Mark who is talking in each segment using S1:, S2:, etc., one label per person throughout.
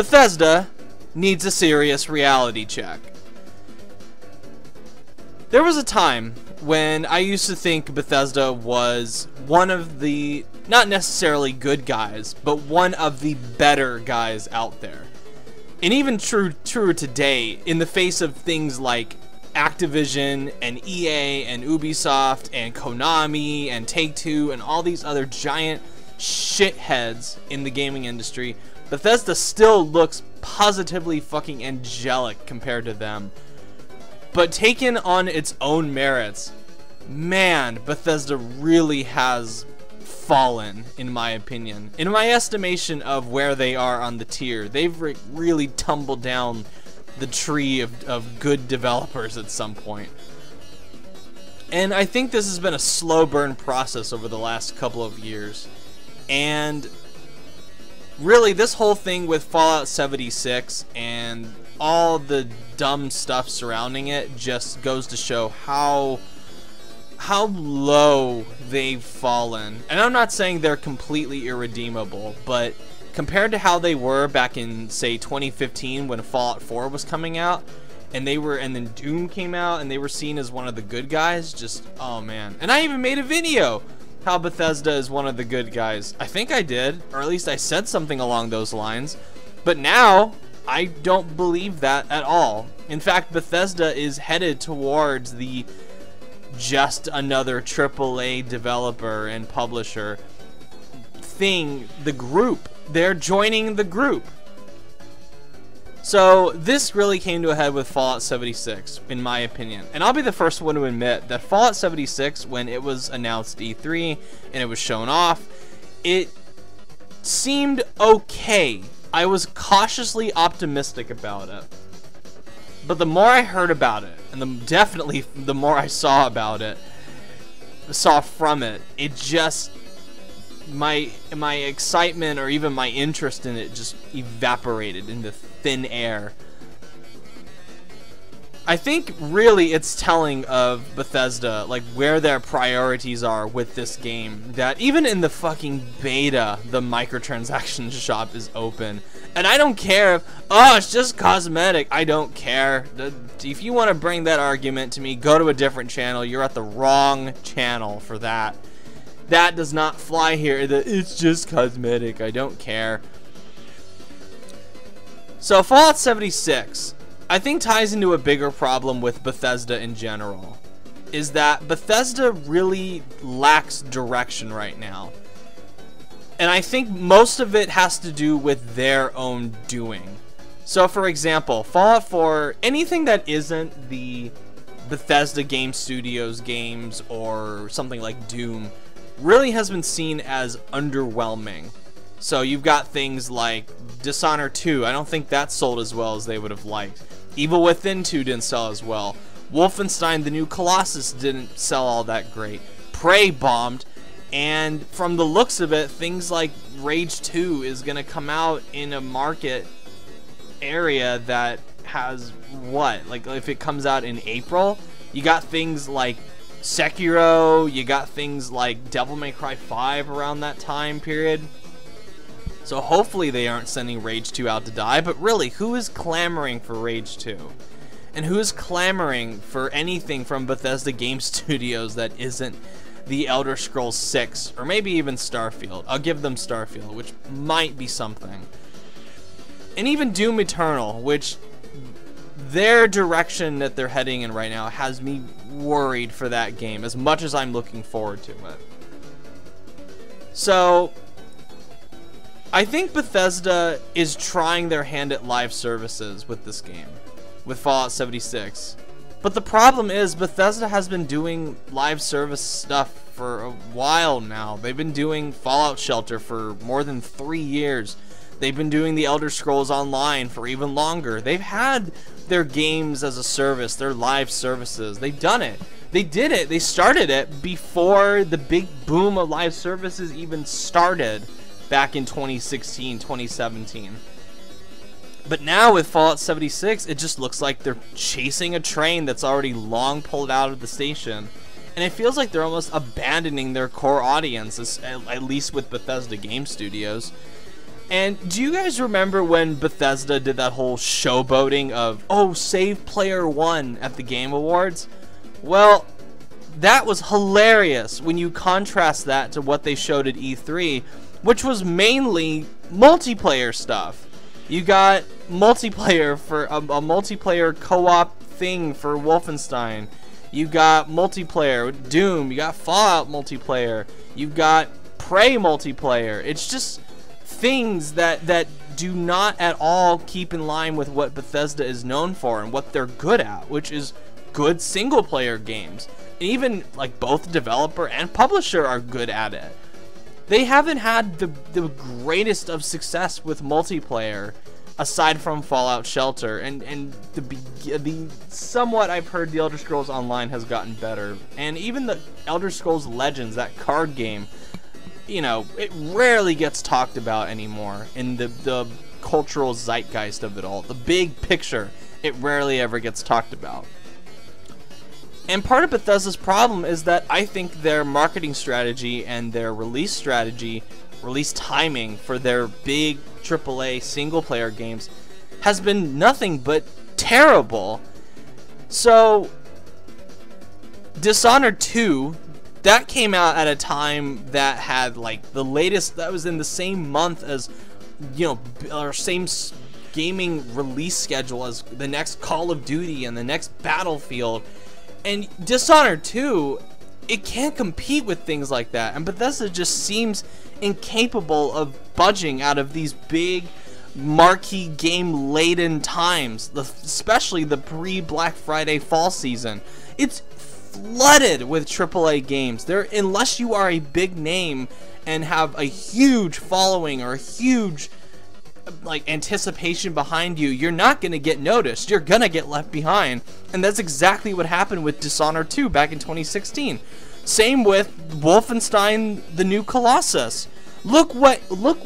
S1: Bethesda needs a serious reality check. There was a time when I used to think Bethesda was one of the, not necessarily good guys, but one of the better guys out there. And even truer today, in the face of things like Activision and EA and Ubisoft and Konami and Take-Two and all these other giant shitheads in the gaming industry, Bethesda still looks positively fucking angelic compared to them. But taken on its own merits, man, Bethesda really has fallen, in my opinion. In my estimation of where they are on the tier, they've really tumbled down the tree of good developers at some point. And I think this has been a slow burn process over the last couple of years. And really, this whole thing with Fallout 76 and all the dumb stuff surrounding it just goes to show how low they've fallen. And I'm not saying they're completely irredeemable, but compared to how they were back in, say, 2015 when Fallout 4 was coming out, and then Doom came out and they were seen as one of the good guys, just, oh man. And I even made a video how Bethesda is one of the good guys. I think I did, or at least I said something along those lines. But now, I don't believe that at all. In fact, Bethesda is headed towards the just another AAA developer and publisher thing, the group. They're joining the group. So this really came to a head with Fallout 76, in my opinion. And I'll be the first one to admit that Fallout 76, when it was announced E3 and it was shown off, it seemed okay. I was cautiously optimistic about it. But the more I heard about it, and definitely the more I saw from it, it just, my excitement or even my interest in it just evaporated into thin air. I think really it's telling of Bethesda, like where their priorities are with this game, that even in the fucking beta, the microtransaction shop is open. And I don't care if, oh, it's just cosmetic. I don't care. If you want to bring that argument to me, go to a different channel. You're at the wrong channel for that. That does not fly here. It's just cosmetic. I don't care. So Fallout 76, I think, ties into a bigger problem with Bethesda in general, is that Bethesda really lacks direction right now. And I think most of it has to do with their own doing. So for example, Fallout 4, anything that isn't the Bethesda Game Studios games or something like Doom, really has been seen as underwhelming. So you've got things like Dishonored 2, I don't think that sold as well as they would have liked. Evil Within 2 didn't sell as well. Wolfenstein: The New Colossus didn't sell all that great. Prey bombed. And from the looks of it, things like Rage 2 is going to come out in a market area that has what? Like if it comes out in April, you got things like Sekiro, you got things like Devil May Cry 5 around that time period. So hopefully they aren't sending Rage 2 out to die, but really, who is clamoring for Rage 2? And who is clamoring for anything from Bethesda Game Studios that isn't the Elder Scrolls 6, or maybe even Starfield? I'll give them Starfield, which might be something. And even Doom Eternal, which their direction that they're heading in right now has me worried for that game, as much as I'm looking forward to it. So I think Bethesda is trying their hand at live services with this game, with Fallout 76. But the problem is Bethesda has been doing live service stuff for a while now. They've been doing Fallout Shelter for more than 3 years. They've been doing the Elder Scrolls Online for even longer. They've had their games as a service, their live services. They've done it. They did it. They started it before the big boom of live services even started back in 2016, 2017. But now with Fallout 76, it just looks like they're chasing a train that's already long pulled out of the station. And it feels like they're almost abandoning their core audience, at least with Bethesda Game Studios. And do you guys remember when Bethesda did that whole showboating of, oh, save player one at the Game Awards? Well, that was hilarious when you contrast that to what they showed at E3, which was mainly multiplayer stuff. You got multiplayer for a multiplayer co-op thing for Wolfenstein. You got multiplayer with Doom. You got Fallout multiplayer. You got Prey multiplayer. It's just things that do not at all keep in line with what Bethesda is known for and what they're good at, which is good single player games. And even like both developer and publisher are good at it. They haven't had the greatest of success with multiplayer aside from Fallout Shelter, and the somewhat I've heard the Elder Scrolls Online has gotten better, and even the Elder Scrolls Legends, that card game, you know, it rarely gets talked about anymore in the cultural zeitgeist of it all. The big picture, it rarely ever gets talked about. And part of Bethesda's problem is that I think their marketing strategy and their release strategy, release timing for their big AAA single player games has been nothing but terrible. So Dishonored 2, that came out at a time that had like the latest, that was in the same month as, you know, or same gaming release schedule as the next Call of Duty and the next Battlefield. And Dishonored 2, it can't compete with things like that. And Bethesda just seems incapable of budging out of these big marquee game laden times, especially the pre-Black Friday fall season. It's flooded with AAA games. Unless you are a big name and have a huge following or a huge like anticipation behind you, you're not going to get noticed. You're going to get left behind. And that's exactly what happened with Dishonored 2 back in 2016. Same with Wolfenstein: The New Colossus. Look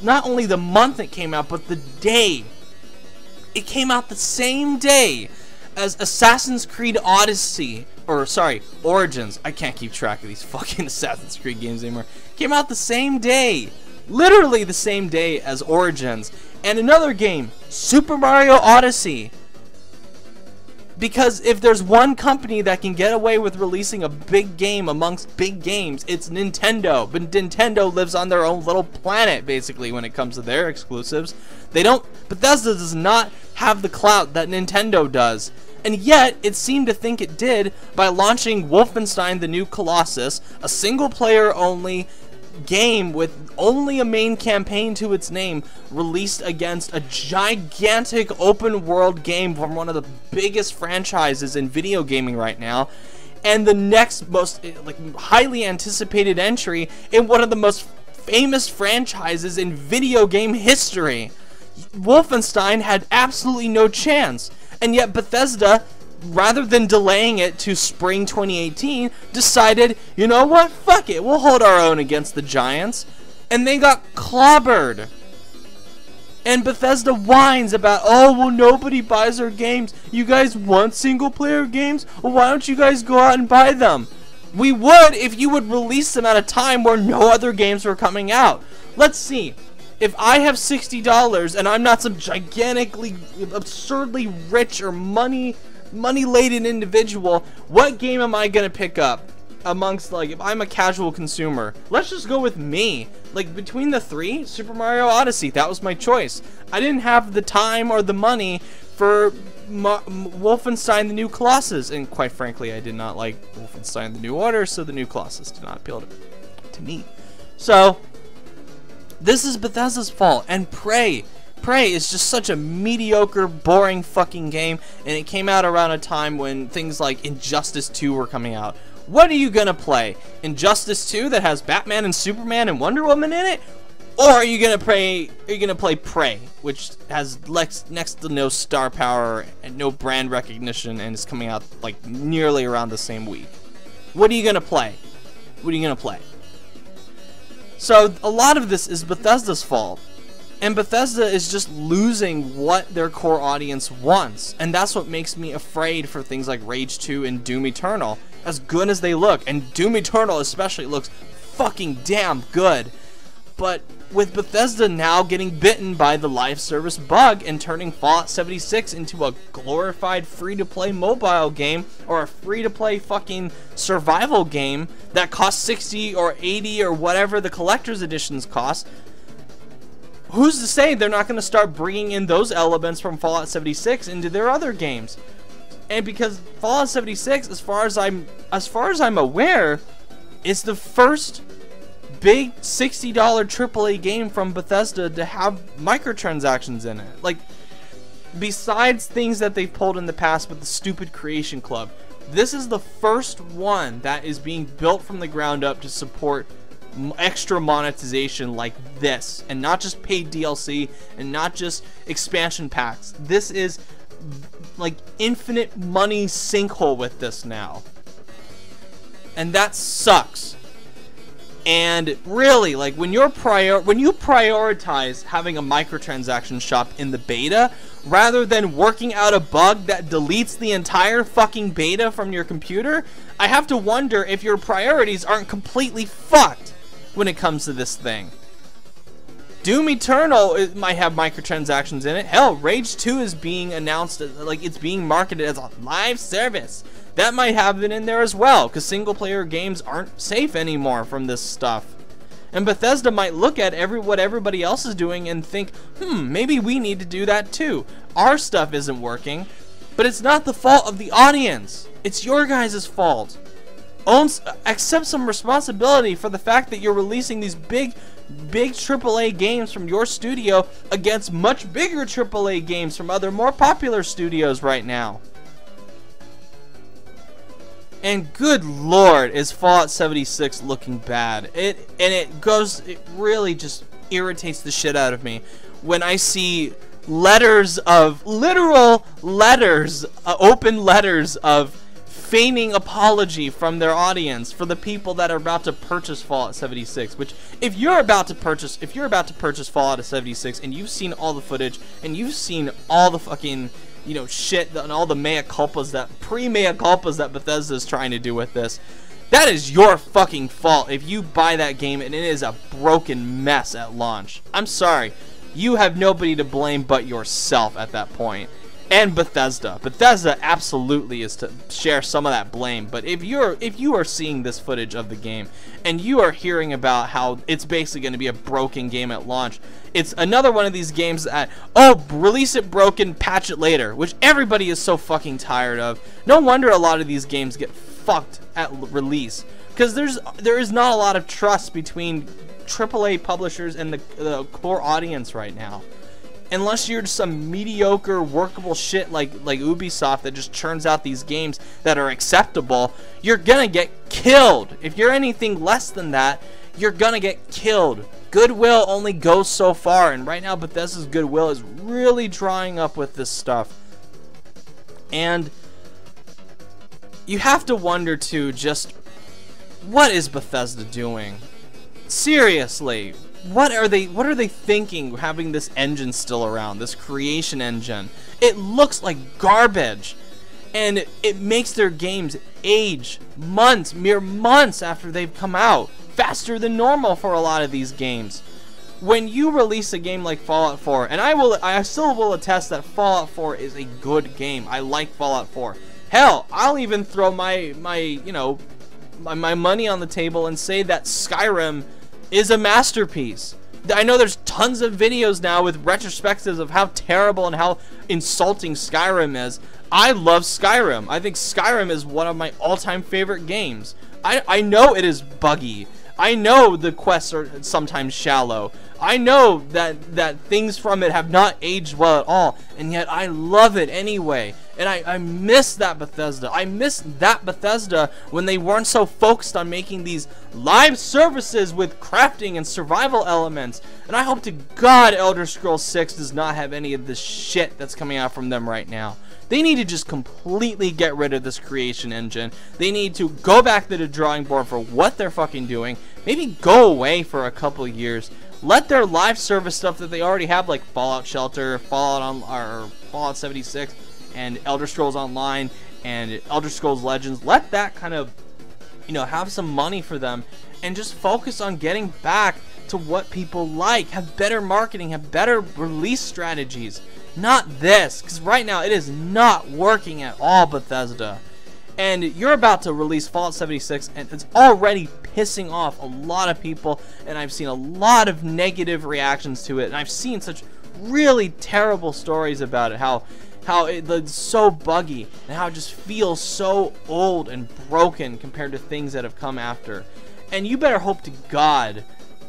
S1: not only the month it came out, but the day. It came out the same day as Assassin's Creed Odyssey, or sorry, Origins. I can't keep track of these fucking Assassin's Creed games anymore. Came out the same day. Literally the same day as Origins. And another game, Super Mario Odyssey. Because if there's one company that can get away with releasing a big game amongst big games, it's Nintendo. But Nintendo lives on their own little planet, basically, when it comes to their exclusives. Bethesda does not have the clout that Nintendo does. And yet, it seemed to think it did by launching Wolfenstein: The New Colossus, a single-player only game with only a main campaign to its name, released against a gigantic open world game from one of the biggest franchises in video gaming right now, and the next most highly anticipated entry in one of the most famous franchises in video game history. Wolfenstein had absolutely no chance, and yet Bethesda, rather than delaying it to spring 2018, decided, you know what, fuck it, we'll hold our own against the giants. And they got clobbered. And Bethesda whines about, oh, well, nobody buys our games. You guys want single player games? Well, why don't you guys go out and buy them? We would if you would release them at a time where no other games were coming out. Let's see. If I have $60 and I'm not some gigantically, absurdly rich or money-laden individual, what game am I gonna pick up amongst, like, if I'm a casual consumer? Let's just go with me. Like, between the three, Super Mario Odyssey, that was my choice. I didn't have the time or the money for Wolfenstein: The New Colossus, and quite frankly, I did not like Wolfenstein: The New Order, so The New Colossus did not appeal to me. So, this is Bethesda's fault, and Prey is just such a mediocre, boring fucking game, and it came out around a time when things like Injustice 2 were coming out. What are you gonna play? Injustice 2 that has Batman and Superman and Wonder Woman in it? Or are you gonna play Prey, which has next to no star power and no brand recognition, and is coming out like nearly around the same week? What are you gonna play? What are you gonna play? So a lot of this is Bethesda's fault. And Bethesda is just losing what their core audience wants. And that's what makes me afraid for things like Rage 2 and Doom Eternal. As good as they look, and Doom Eternal especially looks fucking damn good. But with Bethesda now getting bitten by the live service bug and turning Fallout 76 into a glorified free-to-play mobile game or a free-to-play fucking survival game that costs 60 or 80 or whatever the collector's editions cost, who's to say they're not going to start bringing in those elements from Fallout 76 into their other games? And because Fallout 76, as far as I'm aware, is the first big $60 AAA game from Bethesda to have microtransactions in it. Like, besides things that they've pulled in the past with the stupid Creation Club, this is the first one that is being built from the ground up to support extra monetization like this, and not just paid DLC and not just expansion packs. This is like infinite money sinkhole with this now, and that sucks. And really, like, when you prioritize having a microtransaction shop in the beta rather than working out a bug that deletes the entire fucking beta from your computer, I have to wonder if your priorities aren't completely fucked when it comes to this thing. Doom Eternal, it might have microtransactions in it. Hell, Rage 2 is being announced, like, it's being marketed as a live service. That might have it in there as well, because single-player games aren't safe anymore from this stuff. And Bethesda might look at what everybody else is doing and think, maybe we need to do that too. Our stuff isn't working, but it's not the fault of the audience. It's your guys' fault. Accept some responsibility for the fact that you're releasing these big AAA games from your studio against much bigger AAA games from other more popular studios right now. And good lord, is Fallout 76 looking bad. It really just irritates the shit out of me when I see literal letters, open letters of feigning apology from their audience for the people that are about to purchase Fallout 76. Which, if you're about to purchase Fallout 76 and you've seen all the footage and you've seen all the fucking, you know, shit and all the mea culpas that Bethesda is trying to do with this, that is your fucking fault if you buy that game and it is a broken mess at launch. I'm sorry. You have nobody to blame but yourself at that point. And Bethesda. Bethesda absolutely is to share some of that blame. But if you are seeing this footage of the game and you are hearing about how it's basically going to be a broken game at launch, it's another one of these games that, oh, release it broken, patch it later, which everybody is so fucking tired of. No wonder a lot of these games get fucked at release, because there is not a lot of trust between AAA publishers and the core audience right now. Unless you're some mediocre, workable shit like Ubisoft that just churns out these games that are acceptable, you're gonna get killed. If you're anything less than that, you're gonna get killed. Goodwill only goes so far, and right now Bethesda's goodwill is really drying up with this stuff. And you have to wonder too, just what is Bethesda doing? Seriously. What are they thinking having this engine still around, this creation engine? It looks like garbage, and it makes their games age mere months after they've come out, faster than normal for a lot of these games. When you release a game like Fallout 4, and I still will attest that Fallout 4 is a good game. I like Fallout 4. Hell, I'll even throw my money on the table and say that Skyrim is a masterpiece. I know there's tons of videos now with retrospectives of how terrible and how insulting Skyrim is. I love Skyrim. I think Skyrim is one of my all-time favorite games. I know it is buggy. I know the quests are sometimes shallow. I know that things from it have not aged well at all, and yet I love it anyway. And I miss that Bethesda. I miss that Bethesda when they weren't so focused on making these live services with crafting and survival elements. And I hope to God Elder Scrolls 6 does not have any of this shit that's coming out from them right now. They need to just completely get rid of this creation engine. They need to go back to the drawing board for what they're fucking doing. Maybe go away for a couple of years. Let their live service stuff that they already have, like Fallout Shelter, Fallout 76, and Elder Scrolls Online, and Elder Scrolls Legends, let that kind of, have some money for them, and just focus on getting back to what people like, have better marketing, have better release strategies. Not this, because right now it is not working at all, Bethesda. And you're about to release Fallout 76, and it's already pissing off a lot of people, and I've seen a lot of negative reactions to it, and I've seen such really terrible stories about it, how it's so buggy, and how it just feels so old and broken compared to things that have come after. And you better hope to God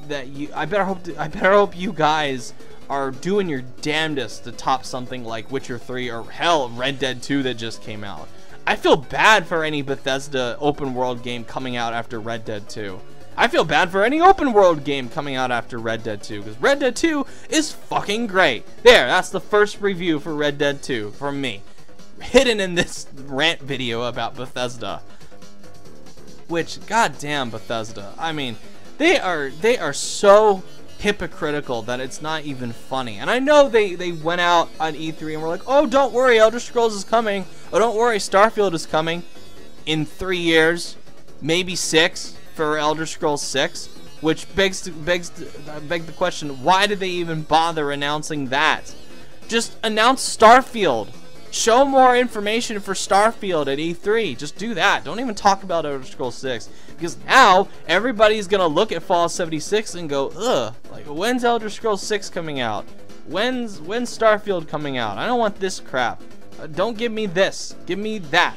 S1: that I better hope you guys are doing your damnedest to top something like Witcher 3 or hell, Red Dead 2 that just came out. I feel bad for any Bethesda open world game coming out after Red Dead 2. I feel bad for any open world game coming out after Red Dead 2, because Red Dead 2 is fucking great. There, that's the first review for Red Dead 2 from me, hidden in this rant video about Bethesda. Which, goddamn Bethesda, I mean, they are so hypocritical that it's not even funny. And I know they went out on E3 and were like, oh, don't worry, Elder Scrolls is coming. Oh, don't worry, Starfield is coming in 3 years, maybe 6 for Elder Scrolls 6, which begs the question, why did they even bother announcing that? Just announce Starfield. Show more information for Starfield at E3. Just do that. Don't even talk about Elder Scrolls 6. Because now, everybody's going to look at Fallout 76 and go, ugh, like, when's Elder Scrolls 6 coming out? When's Starfield coming out? I don't want this crap. Don't give me this. Give me that.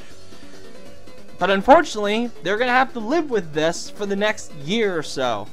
S1: But unfortunately, they're going to have to live with this for the next year or so.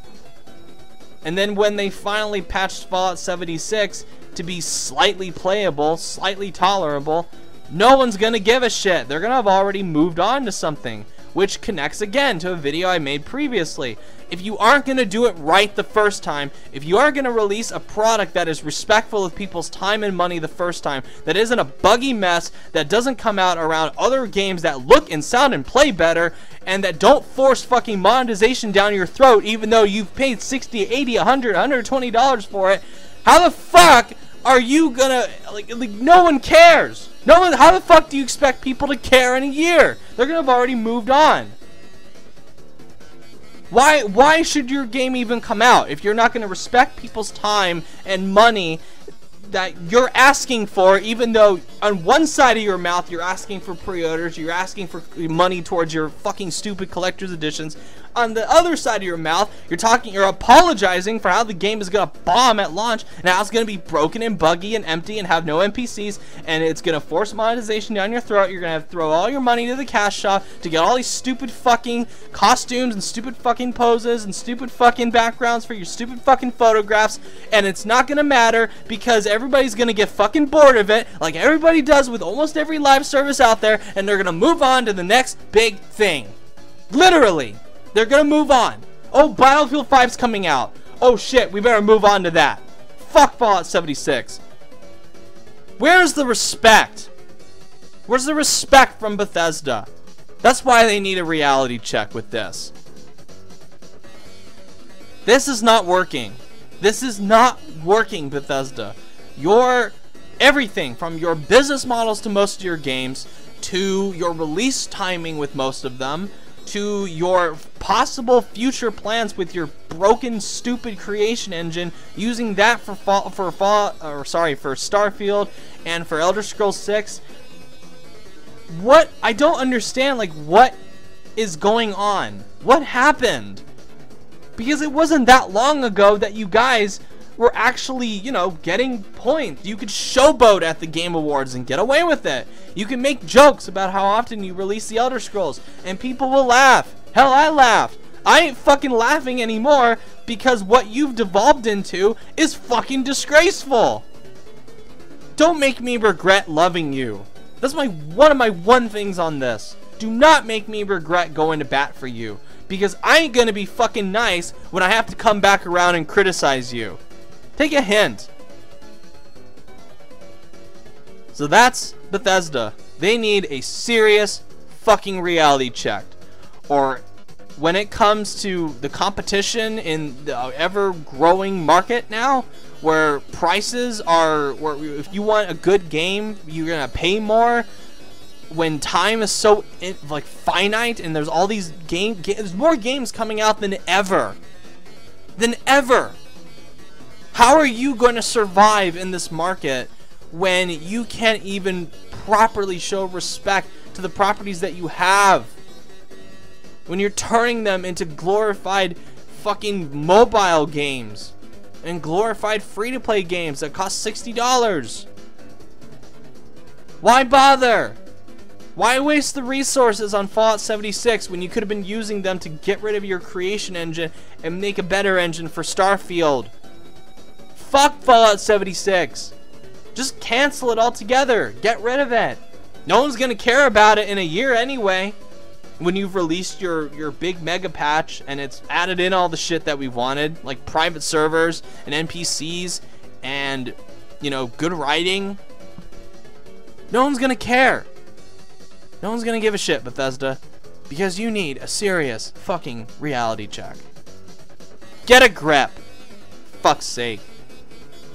S1: And then when they finally patched Fallout 76 to be slightly playable, slightly tolerable, no one's going to give a shit. They're going to have already moved on to something, which connects again to a video I made previously. If you aren't going to do it right the first time, if you are going to release a product that is respectful of people's time and money the first time, that isn't a buggy mess, that doesn't come out around other games that look and sound and play better, and that don't force fucking monetization down your throat even though you've paid $60, $80, $100, $120 for it, how the fuck are you gonna, like no one cares. No one, how the fuck do you expect people to care in a year? They're gonna have already moved on. Why should your game even come out if you're not gonna respect people's time and money that you're asking for, even though on one side of your mouth you're asking for pre-orders, you're asking for money towards your fucking stupid collector's editions. On the other side of your mouth, you're apologizing for how the game is gonna bomb at launch and how it's gonna be broken and buggy and empty and have no NPCs, and it's gonna force monetization down your throat. You're gonna have to throw all your money to the cash shop to get all these stupid fucking costumes and stupid fucking poses and stupid fucking backgrounds for your stupid fucking photographs, and it's not gonna matter because everybody's gonna get fucking bored of it, like everybody does with almost every live service out there, and they're gonna move on to the next big thing. Literally. They're gonna move on. Oh, Battlefield 5's coming out. Oh shit, we better move on to that. Fuck Fallout 76. Where's the respect? Where's the respect from Bethesda? That's why they need a reality check with this. This is not working. This is not working, Bethesda. Your everything from your business models to most of your games, to your release timing with most of them, to your possible future plans with your broken, stupid creation engine, using that for Starfield and for Elder Scrolls 6. What? I don't understand, like, what is going on? What happened? Because it wasn't that long ago that you guys were actually, you know, getting points. You could showboat at the Game Awards and get away with it. You can make jokes about how often you release the Elder Scrolls, and people will laugh. Hell, I laughed. I ain't fucking laughing anymore because what you've devolved into is fucking disgraceful. Don't make me regret loving you. That's one of my things on this. Do not make me regret going to bat for you, because I ain't gonna be fucking nice when I have to come back around and criticize you. Take a hint. So that's Bethesda. They need a serious fucking reality check. Or when it comes to the competition in the ever-growing market now, where prices are, where if you want a good game, you're gonna pay more. When time is so like finite, and there's all these there's more games coming out than ever. How are you going to survive in this market when you can't even properly show respect to the properties that you have? When you're turning them into glorified fucking mobile games and glorified free-to-play games that cost $60. Why bother? Why waste the resources on Fallout 76 when you could have been using them to get rid of your creation engine and make a better engine for Starfield? Fuck Fallout 76. Just cancel it altogether. Get rid of it. No one's gonna care about it in a year anyway. When you've released your big mega patch and it's added in all the shit that we wanted, like private servers and NPCs and, you know, good writing. No one's gonna care. No one's gonna give a shit, Bethesda, because you need a serious fucking reality check. Get a grip. Fuck's sake.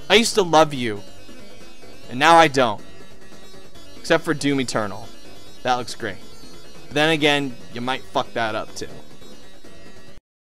S1: I used to love you, and now I don't. Except for Doom Eternal. That looks great. Then again, you might fuck that up too.